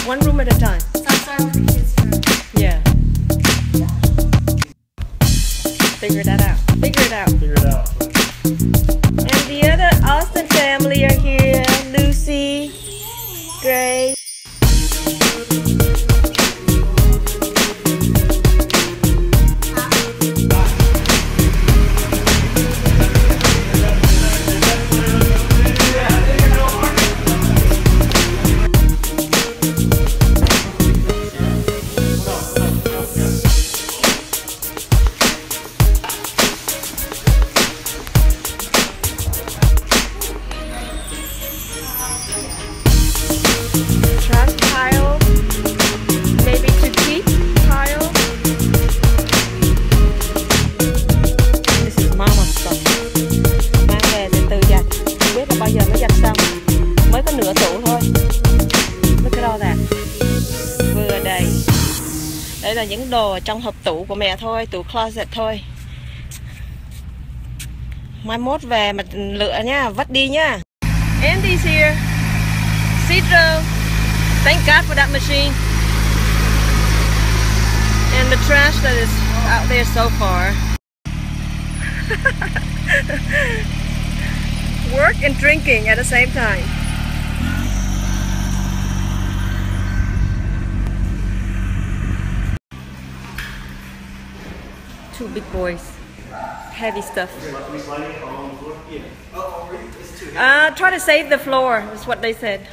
One room at a time. So I'll start with the kids' room. Yeah. Figure that out. Figure it out. Figure it out. And the other Austin family are here. Lucy, Grace. Đây là những đồ trong hộp tủ của mẹ thôi, tủ closet thôi. Mai mốt về mà lựa nha, vắt đi nha. Andy's here. Citro. Thank God for that machine. And the trash that is out there so far. Work and drinking at the same time. Two big boys. Heavy stuff. Try to save the floor, is what they said.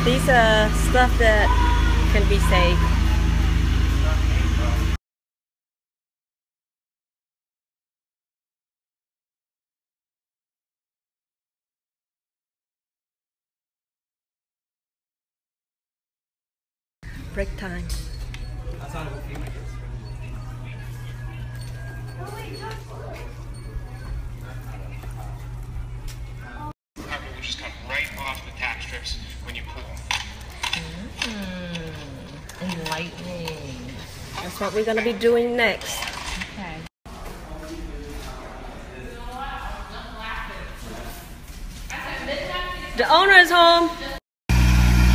These are stuff that can be saved. Break time. Will just come right off the tack strips when you pull them. Enlightening. That's what we're gonna be doing next. Okay. The owner is home.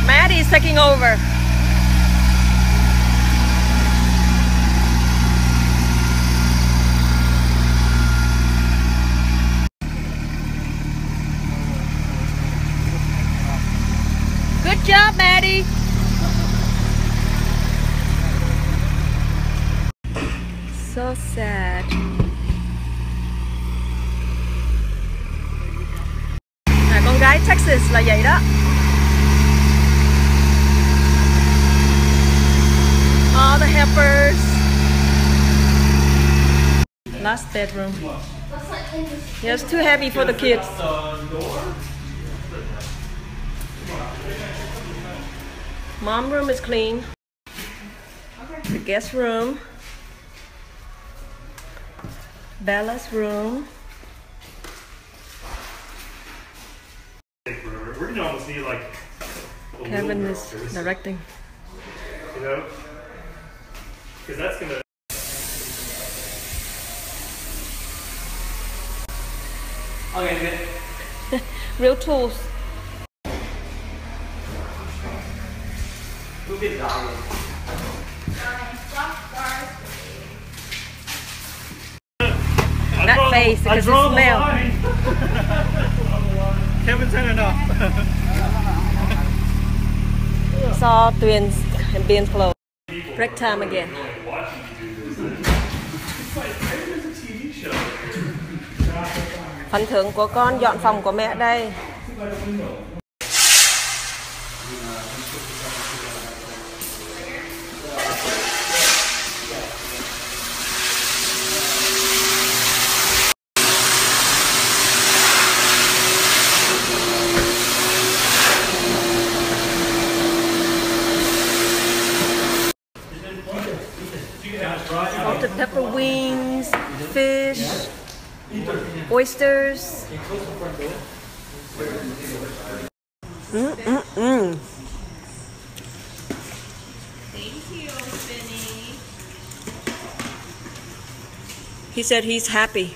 Maddie is taking over. Good job, Maddie. So sad. Con gái Texas là vậy đó. All the helpers. Last bedroom. Yeah, it's too heavy for the kids. Mom room is clean. The guest room. Bella's room. We're gonna almost need like Kevin is directing. You know? Because that's gonna. Okay, good. Real tools. Who did that? That face, because it smells. Kevin's had enough. Saw Tuyền and Binh clothes. Break time again. Phần thưởng của con dọn phòng của mẹ đây. Salted pepper wings, fish, oysters. He said he's happy.